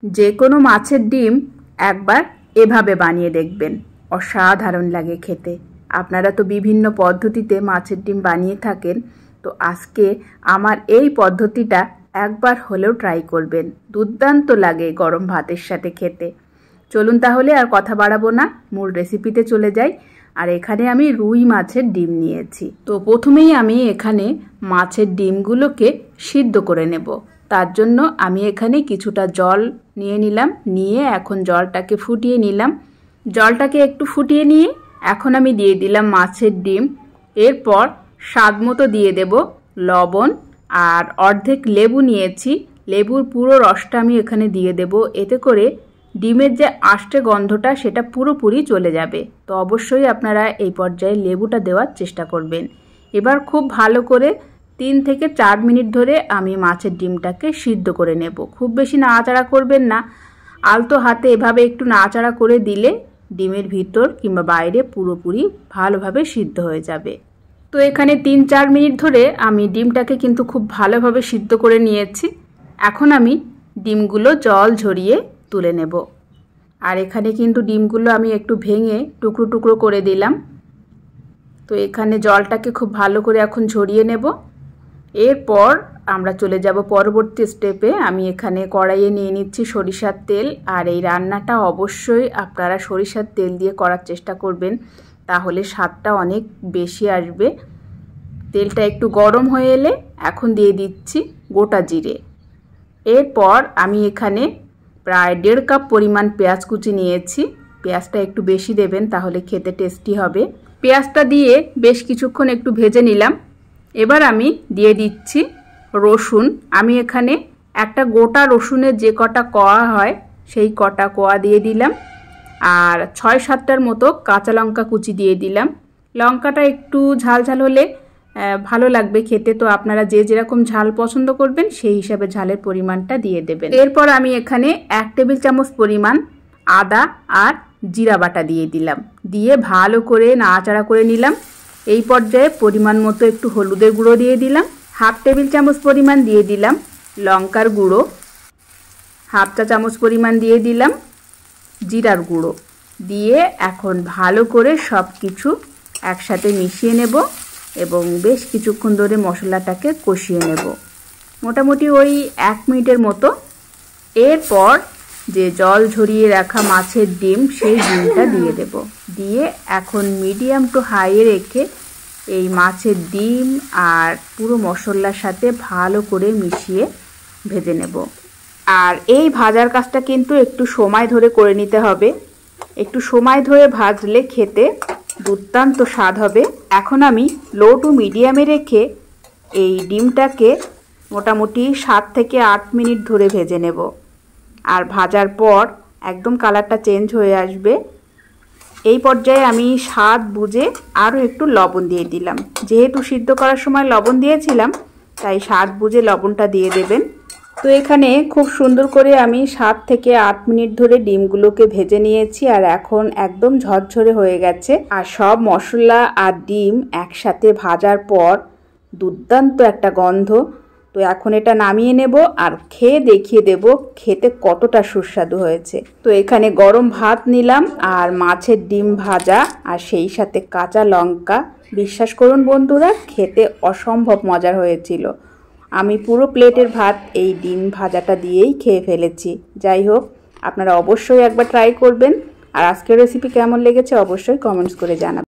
যে কোনো মাছের ডিম একবার এভাবে বানিয়ে দেখবেন, অসাধারণ লাগে খেতে। আপনারা তো বিভিন্ন পদ্ধতিতে মাছের ডিম বানিয়ে থাকেন, তো আজকে আমার এই পদ্ধতিটা একবার হলেও ট্রাই করবেন। দুর্দান্ত লাগে গরম ভাতের সাথে খেতে। চলুন তাহলে আর কথা বাড়াবো না, মূল রেসিপিতে চলে যাই। আর এখানে আমি রুই মাছের ডিম নিয়েছি। তো প্রথমেই আমি এখানে মাছের ডিমগুলোকে সিদ্ধ করে নেব। তার জন্য আমি এখানে কিছুটা জল নিয়ে নিলাম, নিয়ে এখন জলটাকে ফুটিয়ে নিলাম। জলটাকে একটু ফুটিয়ে নিয়ে এখন আমি দিয়ে দিলাম মাছের ডিম। এরপর স্বাদ মতো দিয়ে দেব লবণ, আর অর্ধেক লেবু নিয়েছি, লেবুর পুরো রসটা আমি এখানে দিয়ে দেব। এতে করে ডিমের যে আষ্টে গন্ধটা সেটা পুরোপুরি চলে যাবে। তো অবশ্যই আপনারা এই পর্যায়ে লেবুটা দেওয়ার চেষ্টা করবেন। এবার খুব ভালো করে 3 থেকে 4 মিনিট ধরে আমি মাছের ডিমটাকে সিদ্ধ করে নেব। খুব বেশি নাড়াচাড়া করবেন না, আলতো হাতে এভাবে একটু নাড়াচাড়া করে দিলে ডিমের ভিতর কিংবা বাইরে পুরোপুরি ভালোভাবে সিদ্ধ হয়ে যাবে। তো এখানে 3-4 মিনিট ধরে আমি ডিমটাকে কিন্তু খুব ভালোভাবে সিদ্ধ করে নিয়েছি। এখন আমি ডিমগুলো জল ঝরিয়ে তুলে নেব। আর এখানে কিন্তু ডিমগুলো আমি একটু ভেঙে টুকরো টুকরো করে দিলাম। তো এখানে জলটাকে খুব ভালো করে এখন ঝরিয়ে নেব। এরপর আমরা চলে যাব পরবর্তী স্টেপে। আমি এখানে কড়াইয়ে নিয়ে নিচ্ছি সরিষার তেল। আর এই রান্নাটা অবশ্যই আপনারা সরিষার তেল দিয়ে করার চেষ্টা করবেন, তাহলে স্বাদটা অনেক বেশি আসবে। তেলটা একটু গরম হয়ে এলে এখন দিয়ে দিচ্ছি গোটা জিরে। এরপর আমি এখানে প্রায় 1.5 কাপ পরিমাণ পেঁয়াজ কুচি নিয়েছি। পেঁয়াজটা একটু বেশি দেবেন, তাহলে খেতে টেস্টি হবে। পেঁয়াজটা দিয়ে বেশ কিছুক্ষণ একটু ভেজে নিলাম। এবার আমি দিয়ে দিচ্ছি রসুন। আমি এখানে একটা গোটা রসুনের যে কটা কোয়া হয় সেই কটা কোয়া দিয়ে দিলাম। আর 6-7টার মতো কাঁচা লঙ্কা কুচি দিয়ে দিলাম। লঙ্কাটা একটু ঝাল ঝাল হলে ভালো লাগবে খেতে, তো আপনারা যে যেরকম ঝাল পছন্দ করবেন সেই হিসাবে ঝালের পরিমাণটা দিয়ে দেবেন। এরপর আমি এখানে 1 টেবিল চামচ পরিমাণ আদা আর জিরা বাটা দিয়ে দিলাম, দিয়ে ভালো করে নাড়াচাড়া করে নিলাম। এই পর্যায়ে পরিমাণ মতো একটু হলুদের গুঁড়ো দিয়ে দিলাম, 1/2 টেবিল চামচ পরিমাণ দিয়ে দিলাম লঙ্কার গুঁড়ো, 1/2 চা চামচ পরিমাণ দিয়ে দিলাম জিরার গুঁড়ো, দিয়ে এখন ভালো করে সব কিছু একসাথে মিশিয়ে নেব এবং বেশ কিছুক্ষণ ধরে মশলাটাকে কষিয়ে নেব, মোটামুটি ওই 1 মিনিটের মতো। এরপর যে জল ঝরিয়ে রাখা মাছের ডিম সেই ডিমটা দিয়ে দেব, দিয়ে এখন মিডিয়াম টু হাইয়ে রেখে এই মাছের ডিম আর পুরো মশলার সাথে ভালো করে মিশিয়ে ভেজে নেব। আর এই ভাজার কাজটা কিন্তু একটু সময় ধরে করে নিতে হবে, একটু সময় ধরে ভাজলে খেতে দুর্দান্ত স্বাদ হবে। এখন আমি লো টু মিডিয়ামে রেখে এই ডিমটাকে মোটামুটি 7 থেকে 8 মিনিট ধরে ভেজে নেব। আর ভাজার পর একদম কালারটা চেঞ্জ হয়ে আসবে। এই পর্যায়ে আমি স্বাদ বুঝে আরও একটু লবণ দিয়ে দিলাম। যেহেতু সিদ্ধ করার সময় লবণ দিয়েছিলাম, তাই স্বাদ বুঝে লবণটা দিয়ে দেবেন। তো এখানে খুব সুন্দর করে আমি 7 থেকে 8 মিনিট ধরে ডিমগুলোকে ভেজে নিয়েছি। আর এখন একদম ঝরঝরে হয়ে গেছে। আর সব মশলা আর ডিম একসাথে ভাজার পর দুর্দান্ত একটা গন্ধ। তো এখন এটা নামিয়ে নেব আর খেয়ে দেখিয়ে দেব খেতে কতটা সুস্বাদু হয়েছে। তো এখানে গরম ভাত নিলাম আর মাছের ডিম ভাজা আর সেই সাথে কাঁচা লঙ্কা। বিশ্বাস করুন বন্ধুরা, খেতে অসম্ভব মজার হয়েছিল। আমি পুরো প্লেটের ভাত এই ডিম ভাজাটা দিয়েই খেয়ে ফেলেছি। যাই হোক, আপনারা অবশ্যই একবার ট্রাই করবেন। আর আজকের রেসিপি কেমন লেগেছে অবশ্যই কমেন্টস করে জানাবেন।